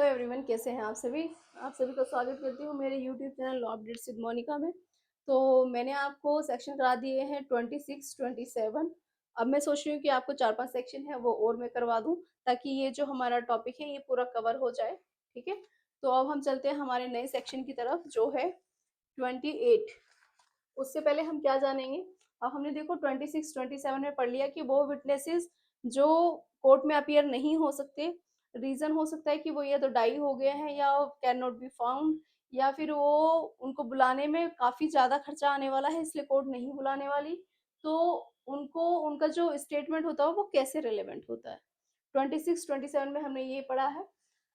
Hello everyone, कैसे हैं आप सभी का स्वागत करती हूँ मेरे YouTube channel law updates with Monika में। तो मैंने आपको सेक्शन करा दिए हैं 26, 27। अब मैं सोच रही हूँ कि आपको 4-5 सेक्शन है वो और मैं करवा दूँ, ताकि ये जो हमारा टॉपिक है ये पूरा कवर हो जाए। ठीक है, तो अब हम चलते हैं हमारे नए सेक्शन की तरफ जो है 28। उससे पहले हम क्या जानेंगे। अब हमने देखो 26, 27 में पढ़ लिया कि वो विटनेसेस जो कोर्ट में अपीयर नहीं हो सकते, रीजन हो सकता है कि वो या तो डाई हो गए हैं या कैन नॉट बी फाउंड, या फिर वो उनको बुलाने में काफी ज्यादा खर्चा आने वाला है इसलिए कोर्ट नहीं बुलाने वाली। तो उनको उनका जो स्टेटमेंट होता है वो कैसे रिलेवेंट होता है। 26, 27 में हमने ये पढ़ा है।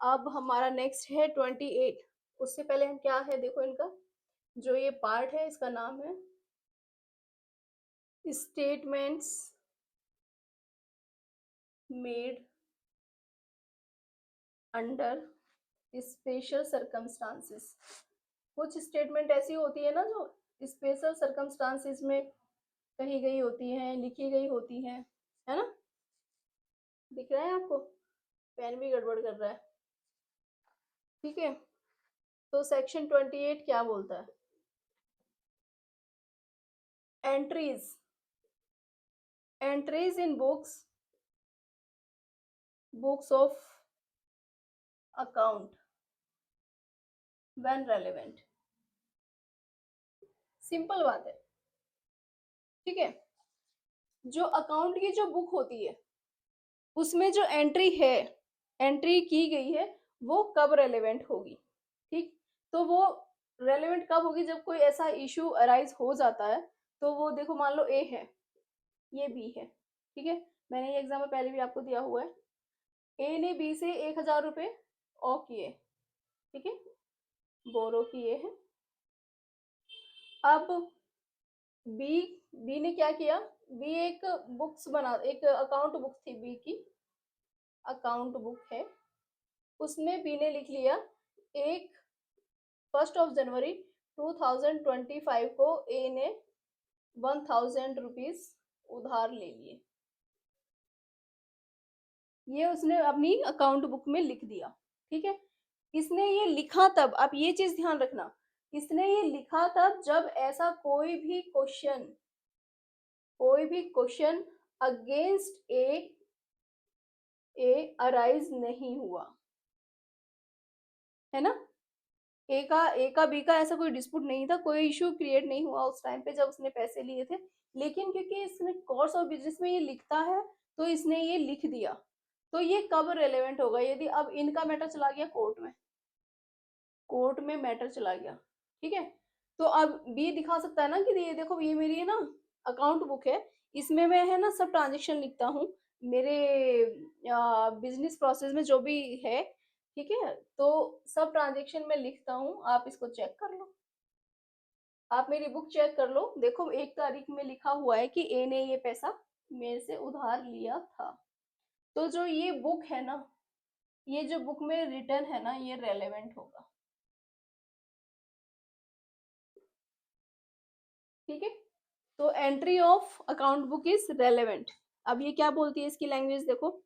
अब हमारा नेक्स्ट है 28। उससे पहले हम क्या है देखो, इनका जो ये पार्ट है इसका नाम है statements made under special circumstances. कुछ स्टेटमेंट ऐसी होती है ना जो स्पेशल सर्कमस्टांसेस में कही गई होती हैं, लिखी गई होती हैं, है ना। दिख रहा है आपको, पेन भी गड़बड़ कर रहा है। ठीक है, तो सेक्शन 28 क्या बोलता है। Entries entries in books of account when relevant. Simple बात है। ठीक है, जो अकाउंट की जो बुक होती है उसमें जो एंट्री की गई है वो कब रेलेवेंट होगी। ठीक, तो वो रेलेवेंट कब होगी जब कोई ऐसा इशू अराइज हो जाता है। तो वो देखो, मान लो ए है, ये बी है। ठीक है, मैंने ये एग्जाम्पल पहले भी आपको दिया हुआ है। ए ने बी से 1,000 रुपए ओ किए, ठीक है, बोरो किए हैं। अब बी बी ने क्या किया, बी एक अकाउंट बुक थी बी की, अकाउंट बुक है, उसमें बी ने लिख लिया एक 1 जनवरी 2025 को ए ने 1,000 रुपीज उधार ले लिए। ये उसने अपनी अकाउंट बुक में लिख दिया। ठीक है, इसने ये लिखा तब, आप ये चीज ध्यान रखना, इसने ये लिखा तब जब ऐसा कोई भी क्वेश्चन अगेंस्ट ए अराइज नहीं हुआ, है ना। ए का बी का ऐसा कोई डिस्प्यूट नहीं था, कोई इशू क्रिएट नहीं हुआ उस टाइम पे जब उसने पैसे लिए थे। लेकिन क्योंकि इसने कोर्स ऑफ बिजनेस में ये लिखता है तो इसने ये लिख दिया। तो ये कब रेलेवेंट होगा, यदि अब इनका मैटर चला गया कोर्ट में मैटर चला गया। ठीक है, तो अब बी दिखा सकता है ना कि ये देखो, ये मेरी है ना अकाउंट बुक है, इसमें मैं है ना सब ट्रांजेक्शन लिखता हूँ मेरे बिजनेस प्रोसेस में जो भी है। ठीक है, तो सब ट्रांजेक्शन में लिखता हूँ, आप इसको चेक कर लो, आप मेरी बुक चेक कर लो। देखो 1 तारीख में लिखा हुआ है कि ए ने ये पैसा मेरे से उधार लिया था। तो जो ये बुक है ना, ये जो बुक में रिटर्न है ना, ये रेलेवेंट होगा। ठीक है, तो entry of account book is relevant. अब ये क्या बोलती है, इसकी लैंग्वेज देखो।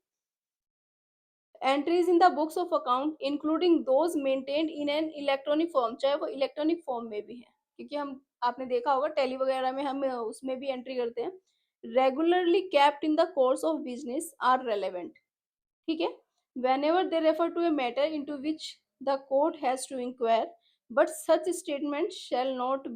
Entries in the books of account including those maintained in an electronic form, चाहे वो इलेक्ट्रॉनिक फॉर्म में भी है, क्योंकि हम आपने देखा होगा टैली वगैरह में हम उसमें भी एंट्री करते हैं। Regularly kept in the course of business are relevant. ठीक है, whenever they refer to a matter into which the court has to inquire, but such statements shall not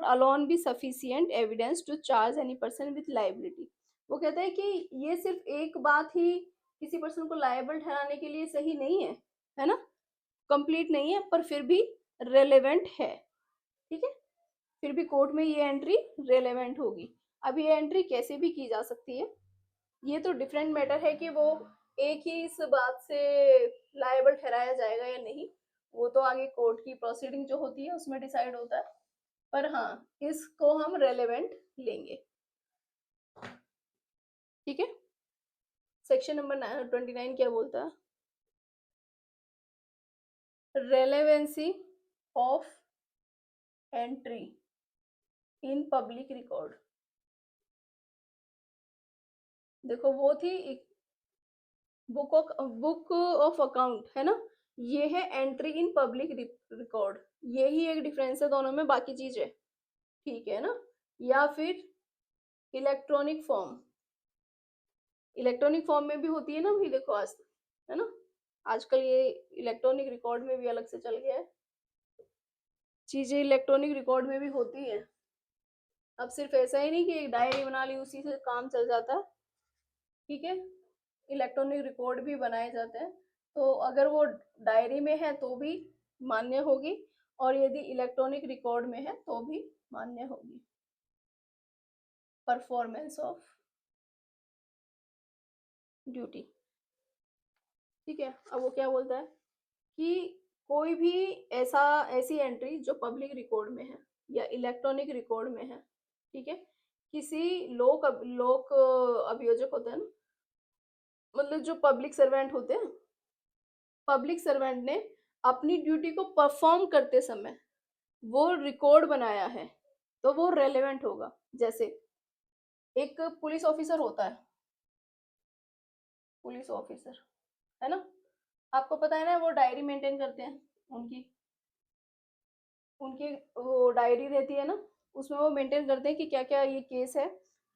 alone be sufficient evidence to charge any person with liability। वो कहता है कि ये सिर्फ एक बात ही किसी पर्सन को लायबल ठहराने के लिए सही नहीं है ना, कंप्लीट नहीं है, पर फिर भी रेलेवेंट है। ठीक है, फिर भी कोर्ट में ये एंट्री रेलेवेंट होगी। अब ये एंट्री कैसे भी की जा सकती है, ये तो डिफरेंट मैटर है कि वो एक ही इस बात से लायबल ठहराया जाएगा या नहीं, वो तो आगे कोर्ट की प्रोसीडिंग जो होती है उसमें डिसाइड होता है। पर हाँ, इसको हम रेलेवेंट लेंगे। ठीक है, सेक्शन नंबर 29 क्या बोलता है, relevancy of entry in public record. देखो वो थी बुक ऑफ अकाउंट है ना, ये है एंट्री इन पब्लिक रिकॉर्ड, यही एक डिफरेंस है दोनों में, बाकी चीज है, ठीक है ना। या फिर इलेक्ट्रॉनिक फॉर्म, इलेक्ट्रॉनिक फॉर्म में भी होती है ना भाई, देखो आज, है ना, आजकल ये इलेक्ट्रॉनिक रिकॉर्ड में भी अलग से चल गया है, चीजें इलेक्ट्रॉनिक रिकॉर्ड में भी होती है। अब सिर्फ ऐसा ही नहीं कि एक डायरी बना ली उसी से काम चल जाता है, ठीक है, इलेक्ट्रॉनिक रिकॉर्ड भी बनाए जाते हैं, तो अगर वो डायरी में है तो भी मान्य होगी, और यदि इलेक्ट्रॉनिक रिकॉर्ड में है तो भी मान्य होगी। परफॉर्मेंस ऑफ ड्यूटी, ठीक है। अब वो क्या बोलता है कि कोई भी ऐसा ऐसी एंट्री जो पब्लिक रिकॉर्ड में है या इलेक्ट्रॉनिक रिकॉर्ड में है, ठीक है, किसी लोक अभियोजक होते हैं ना, मतलब जो पब्लिक सर्वेंट होते हैं, पब्लिक सर्वेंट ने अपनी ड्यूटी को परफॉर्म करते समय वो रिकॉर्ड बनाया है, तो वो रेलेवेंट होगा। जैसे एक पुलिस ऑफिसर होता है, पुलिस ऑफिसर, है ना, आपको पता है ना, वो डायरी मेंटेन करते हैं, उनकी उनकी वो डायरी रहती है ना, उसमें वो मेंटेन करते हैं कि क्या क्या ये केस है,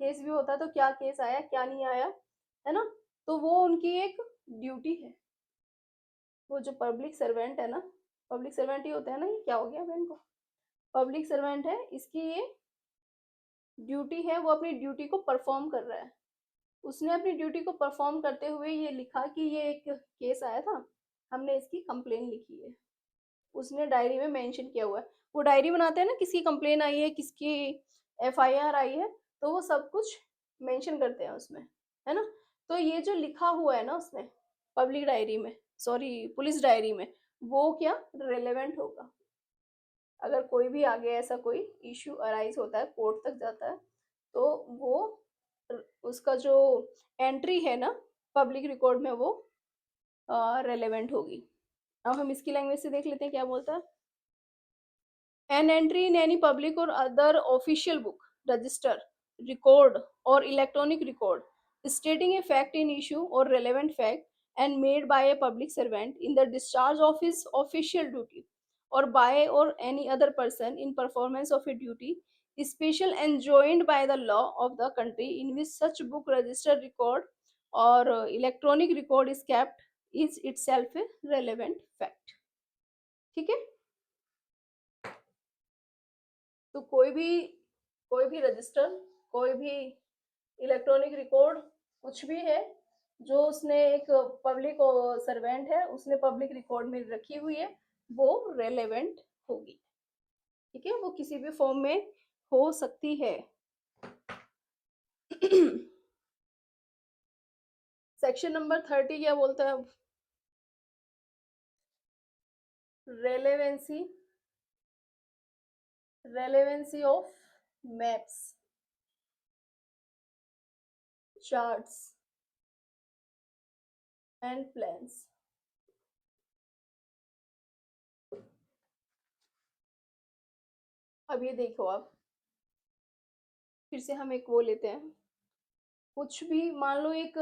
केस भी होता है तो क्या केस आया क्या नहीं आया, है ना, तो वो उनकी एक ड्यूटी है। वो जो पब्लिक सर्वेंट है ना, पब्लिक सर्वेंट ही होता है ना, ये क्या हो गया बहन को, पब्लिक सर्वेंट है, इसकी ये ड्यूटी है, वो अपनी ड्यूटी को परफॉर्म कर रहा है। उसने अपनी ड्यूटी को परफॉर्म करते हुए ये लिखा कि ये एक केस आया था, हमने इसकी कंप्लेन लिखी है, उसने डायरी में मेंशन किया हुआ है। वो डायरी बनाते हैं ना, किसकी कंप्लेन आई है, किसकी एफआईआर आई है, तो वो सब कुछ मेंशन करते हैं उसमें, है ना। तो ये जो लिखा हुआ है ना उसने पब्लिक डायरी में, सॉरी पुलिस डायरी में, वो क्या रेलेवेंट होगा। अगर कोई भी आगे ऐसा कोई इश्यू अराइज होता है, कोर्ट तक जाता है, तो वो उसका जो एंट्री है ना पब्लिक रिकॉर्ड में, वो रेलेवेंट होगी। अब हम इसकी लैंग्वेज से देख लेते हैं क्या बोलता है। An entry in any public or other official book, register, record, or electronic record stating a fact in issue or relevant fact and made by a public servant in the discharge of his official duty or by or any other person in performance of a duty special enjoined by the law of the country in which such book, register, record, or electronic record is kept is itself a relevant fact, ठीक है। तो कोई भी register, कोई भी electronic record, कुछ भी है जो उसने एक पब्लिक सर्वेंट है उसने पब्लिक रिकॉर्ड में रखी हुई है, वो रेलेवेंट होगी, ठीक है, वो किसी भी फॉर्म में हो सकती है। सेक्शन नंबर 30 क्या बोलता है अब, relevancy, relevancy of maps, charts and plans. अब ये देखो, आप फिर से हम एक वो लेते हैं, कुछ भी मान लो एक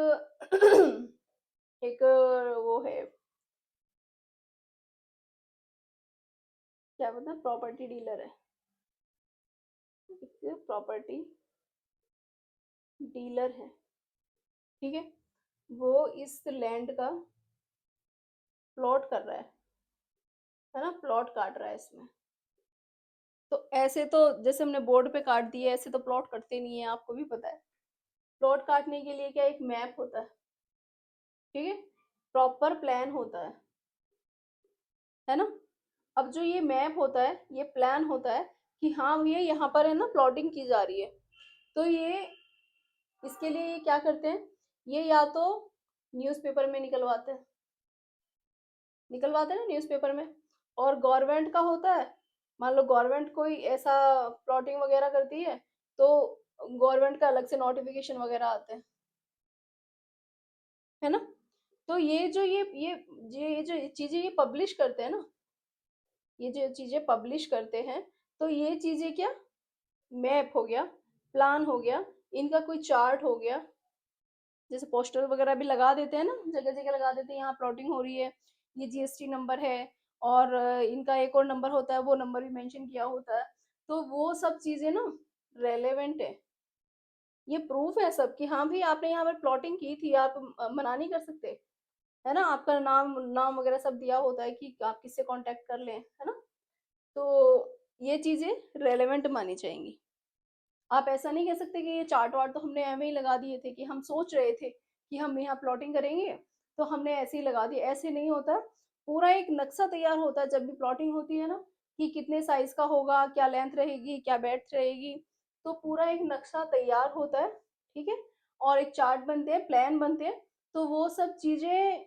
एक वो है, क्या बोलते हैं, प्रॉपर्टी डीलर है, एक प्रॉपर्टी डीलर है, ठीक है, वो इस लैंड का प्लॉट कर रहा है ना, प्लॉट काट रहा है इसमें। तो ऐसे तो जैसे हमने बोर्ड पे काट दिए, ऐसे तो प्लॉट कटते नहीं है, आपको भी पता है। प्लॉट काटने के लिए क्या एक मैप होता है, ठीक है, प्रॉपर प्लान होता है ना। अब जो ये मैप होता है, ये प्लान होता है कि हाँ भैया यहाँ पर है ना प्लॉटिंग की जा रही है, तो ये इसके लिए ये क्या करते हैं, ये या तो न्यूज़पेपर में निकलवाते हैं ना न्यूज़पेपर में, और गवर्नमेंट का होता है, मान लो गवर्नमेंट कोई ऐसा प्लॉटिंग वगैरह करती है, तो गवर्नमेंट का अलग से नोटिफिकेशन वगैरह आते हैं, है ना। तो ये जो चीजें ये पब्लिश करते हैं ना, ये जो चीजें पब्लिश करते हैं, तो ये चीजें क्या, मैप हो गया, प्लान हो गया, इनका कोई चार्ट हो गया, जैसे पोस्टर वगैरह भी लगा देते हैं ना, जगह जगह लगा देते हैं, यहाँ प्लॉटिंग हो रही है, ये जीएसटी नंबर है, और इनका एक और नंबर होता है, वो नंबर भी मेंशन किया होता है। तो वो सब चीजें ना रेलेवेंट है, ये प्रूफ है सब कि हाँ भाई आपने यहाँ पर प्लॉटिंग की थी, आप मना नहीं कर सकते, है ना। आपका नाम नाम वगैरह सब दिया होता है कि आप किससे कांटेक्ट कर लें, है ना। तो ये चीजें रेलेवेंट मानी जाएंगी। आप ऐसा नहीं कह सकते कि ये चार्ट वार्ट तो हमने एवं ही लगा दिए थे, कि हम सोच रहे थे कि हम यहाँ प्लॉटिंग करेंगे तो हमने ऐसे ही लगा दिया, ऐसे नहीं होता। पूरा एक नक्शा तैयार होता है जब भी प्लॉटिंग होती है ना, कि कितने साइज का होगा, क्या लेंथ रहेगी, क्या बेड्थ रहेगी, तो पूरा एक नक्शा तैयार होता है, ठीक है। और एक चार्ट बनते हैं, प्लान बनते हैं, तो वो सब चीजें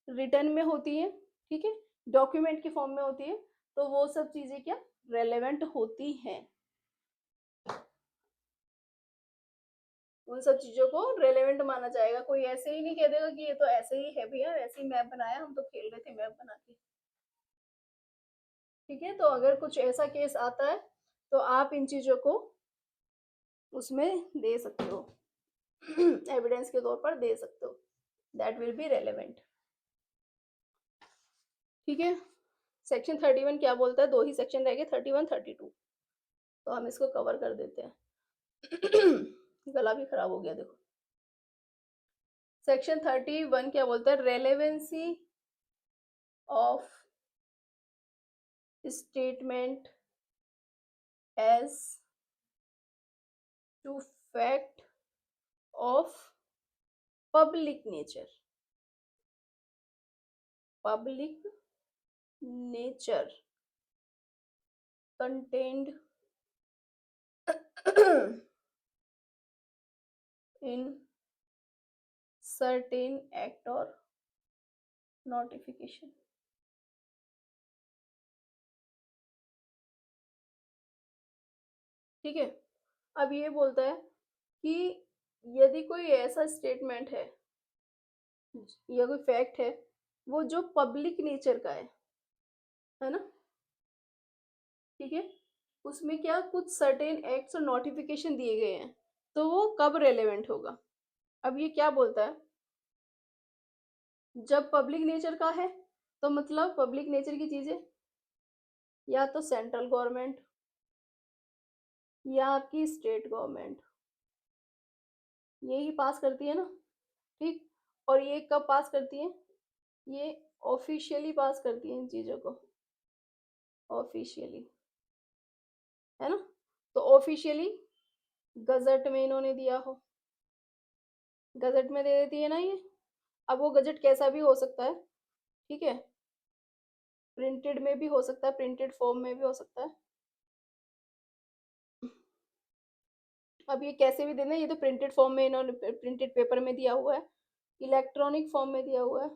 रिटर्न में होती है, ठीक है, डॉक्यूमेंट की फॉर्म में होती है, तो वो सब चीजें क्या रेलेवेंट होती हैं, उन सब चीजों को रेलेवेंट माना जाएगा। कोई ऐसे ही नहीं कह देगा कि ये तो ऐसे ही है भैया, ऐसे ही मैप बनाया, हम तो खेल रहे थे मैप बना के, ठीक है। तो अगर कुछ ऐसा केस आता है तो आप इन चीजों को उसमें दे सकते हो, एविडेंस के तौर पर दे सकते हो, दैट विल बी रेलेवेंट, ठीक है। सेक्शन 31 क्या बोलता है, दो ही सेक्शन रह गए, 31 32, तो हम इसको कवर कर देते हैं। गला भी खराब हो गया देखो। सेक्शन 31 क्या बोलता है, relevancy of statement as to fact of public nature, public nature contained in certain act or notification, ठीक है। अब ये बोलता है कि यदि कोई ऐसा स्टेटमेंट या कोई फैक्ट है वो जो पब्लिक नेचर का है ना, ठीक है, उसमें क्या कुछ सर्टेन एक्ट्स और नोटिफिकेशन दिए गए हैं, तो वो कब रेलेवेंट होगा। अब ये क्या बोलता है, जब पब्लिक नेचर का है, तो मतलब पब्लिक नेचर की चीजें या तो सेंट्रल गवर्नमेंट या आपकी स्टेट गवर्नमेंट यही पास करती है ना, ठीक। और ये कब पास करती है, ये ऑफिशियली पास करती है इन चीजों को, ऑफिशियली, है ना। तो ऑफिशियली गजट में इन्होंने दिया हो, गजट में दे देती है ना ये। अब वो गजट कैसा भी हो सकता है, ठीक है, प्रिंटेड में भी हो सकता है, प्रिंटेड फॉर्म में भी हो सकता है। अब ये कैसे भी देना, ये तो प्रिंटेड फॉर्म में इन्होंने प्रिंटेड पेपर में दिया हुआ है, इलेक्ट्रॉनिक फॉर्म में दिया हुआ है,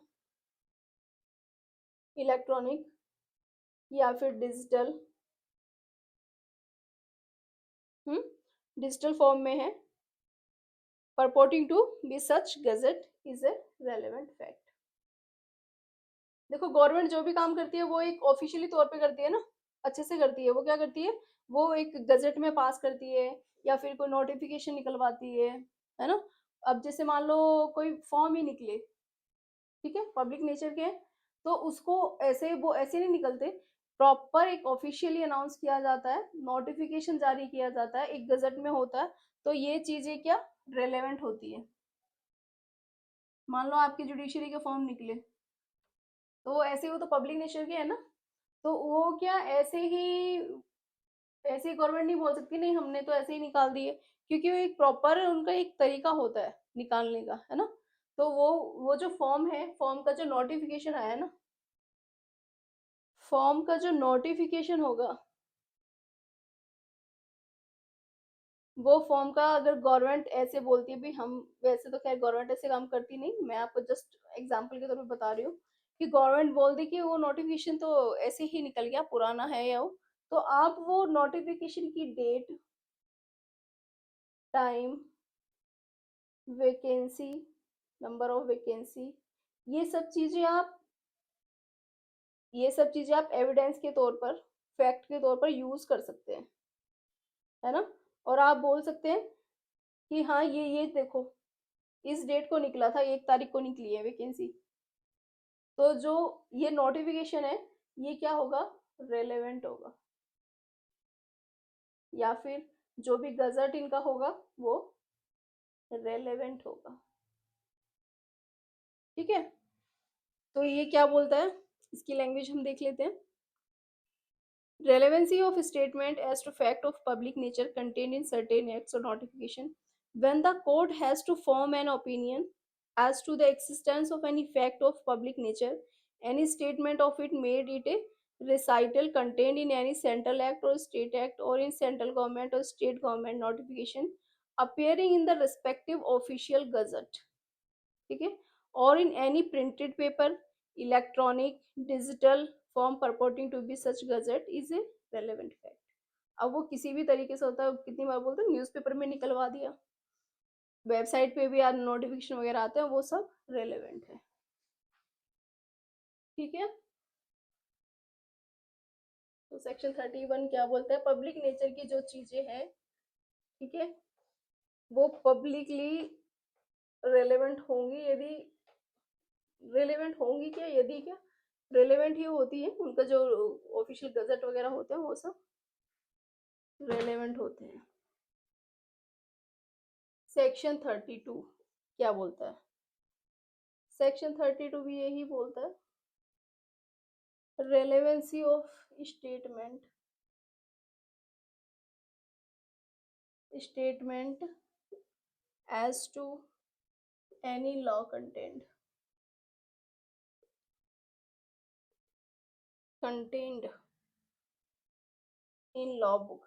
इलेक्ट्रॉनिक या फिर डिजिटल, डिजिटल फॉर्म में है। purporting to be such gazette is a relevant fact। देखो गवर्नमेंट जो भी काम करती है वो एक ऑफिशियली तौर पे करती है ना, अच्छे से करती है। वो क्या करती है, वो एक गजट में पास करती है या फिर कोई नोटिफिकेशन निकलवाती है ना। अब जैसे मान लो कोई फॉर्म ही निकले, ठीक है, पब्लिक नेचर के हैं, तो उसको ऐसे वो ऐसे नहीं निकलते, प्रॉपर एक ऑफिशियली अनाउंस किया जाता है, नोटिफिकेशन जारी किया जाता है, एक गजट में होता है, तो ये चीजें क्या रेलेवेंट होती है। मान लो आपके जुडिशरी के फॉर्म निकले, तो वो ऐसे, वो तो पब्लिक नेचर के है ना, तो वो क्या ऐसे ही गवर्नमेंट नहीं बोल सकती नहीं हमने तो ऐसे ही निकाल दिए, क्योंकि वो एक प्रॉपर उनका एक तरीका होता है निकालने का, है ना। तो वो जो फॉर्म है, फॉर्म का जो नोटिफिकेशन आया ना, फॉर्म का जो नोटिफिकेशन होगा, वो फॉर्म का अगर गवर्नमेंट ऐसे बोलती है भी हम, वैसे तो खैर गवर्नमेंट ऐसे काम करती नहीं, मैं आपको जस्ट एग्जांपल के तौर पे बता रही हूँ, कि गवर्नमेंट बोल दी कि वो नोटिफिकेशन तो ऐसे ही निकल गया, पुराना है या वो, तो आप वो नोटिफिकेशन की date, time, vacancy, number of vacancy, ये सब चीजें आप ये सब चीजें आप एविडेंस के तौर पर, फैक्ट के तौर पर यूज कर सकते हैं, है ना। और आप बोल सकते हैं कि हाँ ये देखो, इस डेट को निकला था, 1 तारीख को निकली है वैकेंसी। तो जो ये नोटिफिकेशन है ये क्या होगा, रेलेवेंट होगा, या फिर जो भी गजट इनका होगा वो रेलेवेंट होगा। ठीक है, तो ये क्या बोलता है, इसकी लैंग्वेज हम देख लेते हैं। Relevancy of statement as to fact of public nature contained in certain acts or notification. When the court has to form an opinion as to the existence of any fact of public nature, any statement of it made it a recital contained in any central act or state act or in central government or state government notification appearing in the respective official gazette, ठीक है, और in any printed paper, electronic, digital form purporting to be such gazette is a relevant fact. अब वो किसी भी तरीके से होता है, कितनी बार बोलते हैं न्यूज़पेपर में निकलवा दिया, वेबसाइट पे भी यार नोटिफिकेशन वगैरह आते हैं, वो सब रेलेवेंट है। ठीक है, तो सेक्शन 31 क्या बोलता है, पब्लिक नेचर की जो चीजें हैं, ठीक है, वो पब्लिकली रेलेवेंट होंगी, यदि रेलेवेंट होंगी क्या, यदि क्या रेलेवेंट ही होती है, उनका जो ऑफिशियल गजट वगैरह होते हैं वो सब रेलेवेंट होते हैं। सेक्शन 32 क्या बोलता है, सेक्शन 32 भी यही बोलता है, relevancy of statement, statement as to any law contained in law book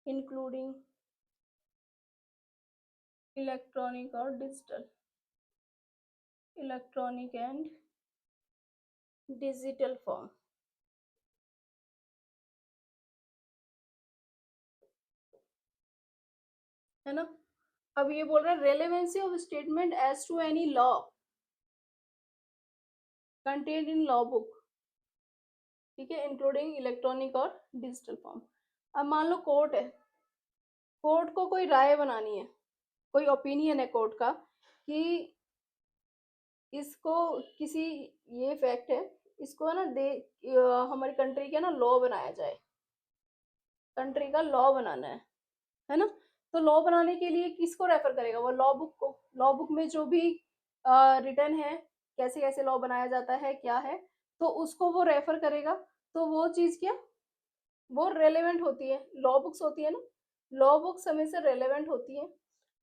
including electronic और digital, electronic and digital form, है ना। अब ये बोल रहा है relevancy of statement as to any law contained in law book, ठीक है, इंक्लूडिंग इलेक्ट्रॉनिक और डिजिटल फॉर्म। अब मान लो कोर्ट है, कोर्ट को कोई राय बनानी है, कोई ओपिनियन है कोर्ट का कि इसको किसी, ये फैक्ट है, इसको है ना दे हमारी कंट्री का ना लॉ बनाया जाए, कंट्री का लॉ बनाना है ना। तो लॉ बनाने के लिए किसको रेफर करेगा, वो लॉ बुक को, लॉ बुक में जो भी रिटर्न है, कैसे कैसे लॉ बनाया जाता है क्या है, तो उसको वो रेफर करेगा। तो वो चीज क्या, वो रेलेवेंट होती है, लॉ बुक्स होती है ना, लॉ बुक्स हमेशा रेलेवेंट होती है।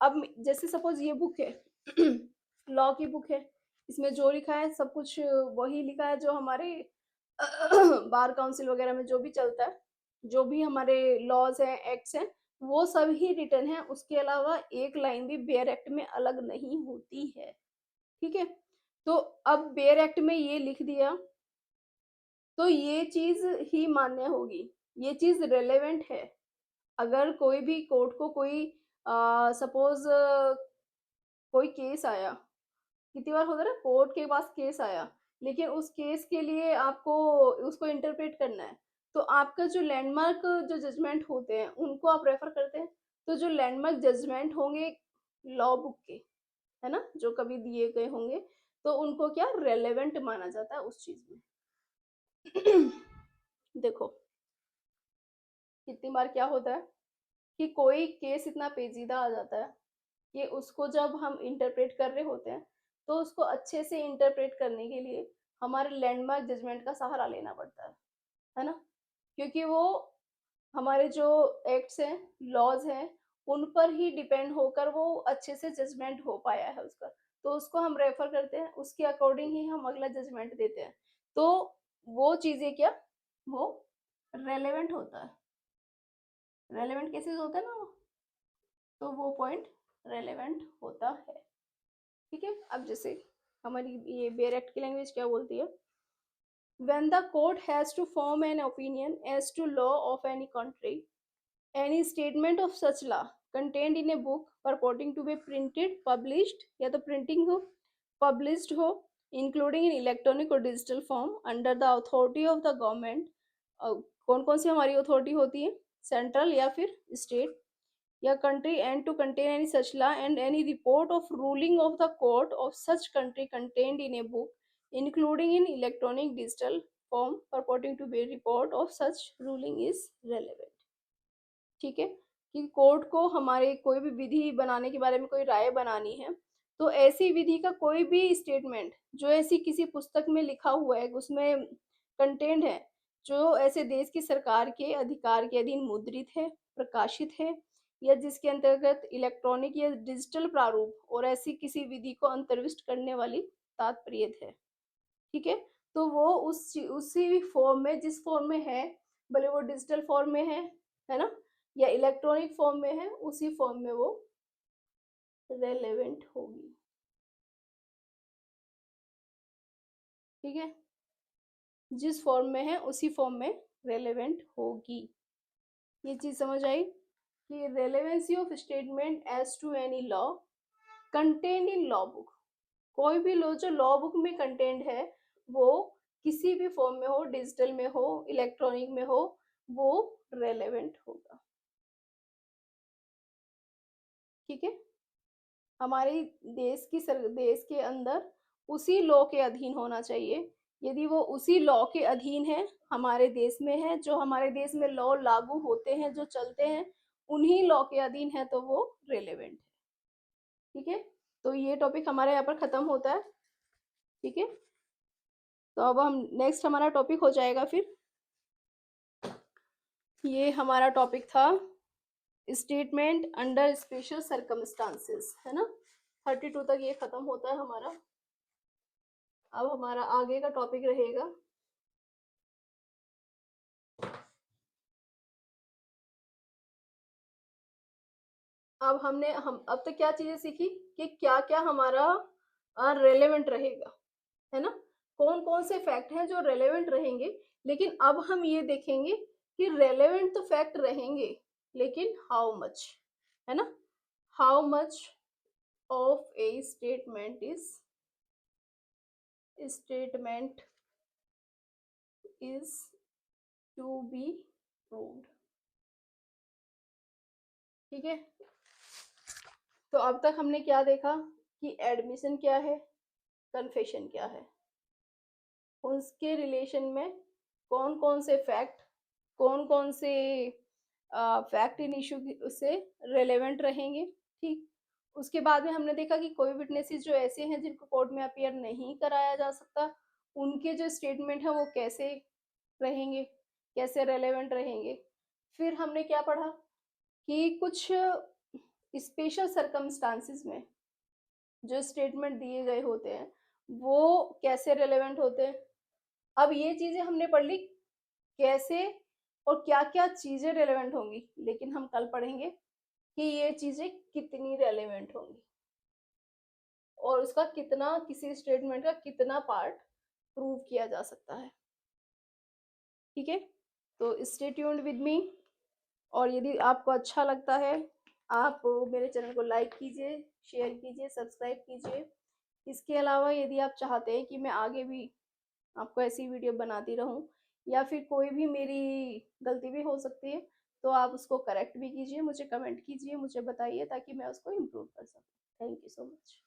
अब जैसे सपोज ये बुक है लॉ की बुक है, इसमें जो लिखा है सब कुछ वही लिखा है जो हमारे बार काउंसिल वगैरह में जो भी चलता है, जो भी हमारे लॉज हैं एक्ट्स हैं वो सब ही रिटर्न है, उसके अलावा एक लाइन भी बेयर एक्ट में अलग नहीं होती है। ठीक है, तो अब बेयर एक्ट में ये लिख दिया तो ये चीज ही मान्य होगी, ये चीज रेलेवेंट है। अगर कोई भी कोर्ट को कोई सपोज कोई केस आया, कितनी बार होता है ना कोर्ट के पास केस आया, लेकिन उस केस के लिए आपको उसको इंटरप्रेट करना है, तो आपका जो लैंडमार्क जो जजमेंट होते हैं उनको आप रेफर करते हैं। तो जो लैंडमार्क जजमेंट होंगे लॉ बुक के, है ना, जो कभी दिए गए होंगे, तो उनको क्या रेलेवेंट माना जाता है उस चीज में। देखो कितनी बार क्या होता है कि कोई केस इतना पेचीदा आ जाता है कि उसको जब हम इंटरप्रेट कर रहे होते हैं, तो उसको अच्छे से इंटरप्रेट करने के लिए हमारे लैंडमार्क जजमेंट का सहारा लेना पड़ता है ना, क्योंकि वो हमारे जो एक्ट्स हैं, लॉज हैं, उन पर ही डिपेंड होकर वो अच्छे से जजमेंट हो पाया है उसका, तो उसको हम रेफर करते हैं, उसके अकॉर्डिंग ही हम अगला जजमेंट देते हैं। तो वो चीजें क्या, वो रेलेवेंट होता है, रेलेवेंट केसेस होता है ना वो, तो वो पॉइंट रेलेवेंट होता है। ठीक है, अब जैसे हमारी ये बेयर एक्ट की लैंग्वेज क्या बोलती है, when the court has to form an opinion as to law of any country, any statement of such law contained in a book purporting to be printed published या तो printing हो published हो including in electronic और digital form under the authority of the government, कौन कौन सी हमारी authority होती है, सेंट्रल या फिर स्टेट, या country and to contain any such law and any report of ruling of the court of such country contained in a book, including in electronic digital form purporting to be a report of such ruling is relevant. ठीक है, कि court को हमारे कोई भी विधि बनाने के बारे में कोई राय बनानी है, तो ऐसी विधि का कोई भी स्टेटमेंट जो ऐसी किसी पुस्तक में लिखा हुआ है, उसमें कंटेंट है, जो ऐसे देश की सरकार के अधिकार के अधीन मुद्रित है, प्रकाशित है, या जिसके अंतर्गत इलेक्ट्रॉनिक या डिजिटल प्रारूप और ऐसी किसी विधि को अंतर्विष्ट करने वाली तात्पर्य है। ठीक है, तो वो उसी फॉर्म में, जिस फॉर्म में है, भले वो डिजिटल फॉर्म में है ना, या इलेक्ट्रॉनिक फॉर्म में है, उसी फॉर्म में वो रेलेवेंट होगी। ठीक है, जिस फॉर्म में है उसी फॉर्म में रेलेवेंट होगी। ये चीज समझ आई कि relevancy of statement as to any law contained in law book, कोई भी लॉ जो लॉ बुक में कंटेंट है वो किसी भी फॉर्म में हो, डिजिटल में हो, इलेक्ट्रॉनिक में हो, वो रेलेवेंट होगा। ठीक है, हमारे देश के अंदर उसी लॉ के अधीन होना चाहिए। यदि वो उसी लॉ के अधीन है, हमारे देश में है, जो हमारे देश में लॉ लागू होते हैं, जो चलते हैं, उन्हीं लॉ के अधीन है, तो वो रेलेवेंट है। ठीक है, तो ये टॉपिक हमारे यहाँ पर खत्म होता है। ठीक है, तो अब हम नेक्स्ट हमारा टॉपिक हो जाएगा फिर, ये हमारा टॉपिक था स्टेटमेंट अंडर स्पेशल सर्कमस्टांसेस, है ना। 32 तक ये खत्म होता है हमारा। अब हमारा आगे का टॉपिक रहेगा हम अब तक क्या चीजें सीखी कि क्या क्या हमारा रेलेवेंट रहेगा, है ना, कौन कौन से फैक्ट हैं जो रेलेवेंट रहेंगे। लेकिन अब हम ये देखेंगे कि रेलेवेंट तो फैक्ट रहेंगे, लेकिन हाउ मच, है ना, how much of a statement is to be proved. ठीक है, तो अब तक हमने क्या देखा कि एडमिशन क्या है, कन्फेशन क्या है, उसके रिलेशन में कौन कौन से फैक्ट, कौन कौन से फैक्ट इन इशू से रेलेवेंट रहेंगे। ठीक, उसके बाद में हमने देखा कि कोई विटनेसेस जो ऐसे हैं जिनको कोर्ट में अपियर नहीं कराया जा सकता, उनके जो स्टेटमेंट है वो कैसे रहेंगे, कैसे रेलेवेंट रहेंगे। फिर हमने क्या पढ़ा कि कुछ स्पेशल सर्कमस्टांसिस में जो स्टेटमेंट दिए गए होते हैं वो कैसे रेलेवेंट होते हैं। अब ये चीजें हमने पढ़ ली कैसे और क्या क्या चीजें रेलेवेंट होंगी, लेकिन हम कल पढ़ेंगे कि ये चीजें कितनी रेलेवेंट होंगी और उसका कितना, किसी स्टेटमेंट का कितना पार्ट प्रूव किया जा सकता है। ठीक है, तो स्टे ट्यून्ड विद मी, और यदि आपको अच्छा लगता है आप मेरे चैनल को लाइक कीजिए, शेयर कीजिए, सब्सक्राइब कीजिए। इसके अलावा यदि आप चाहते हैं कि मैं आगे भी आपको ऐसी वीडियो बनाती रहूं, या फिर कोई भी मेरी गलती भी हो सकती है, तो आप उसको करेक्ट भी कीजिए, मुझे कमेंट कीजिए, मुझे बताइए ताकि मैं उसको इम्प्रूव कर सकूं। Thank you so much.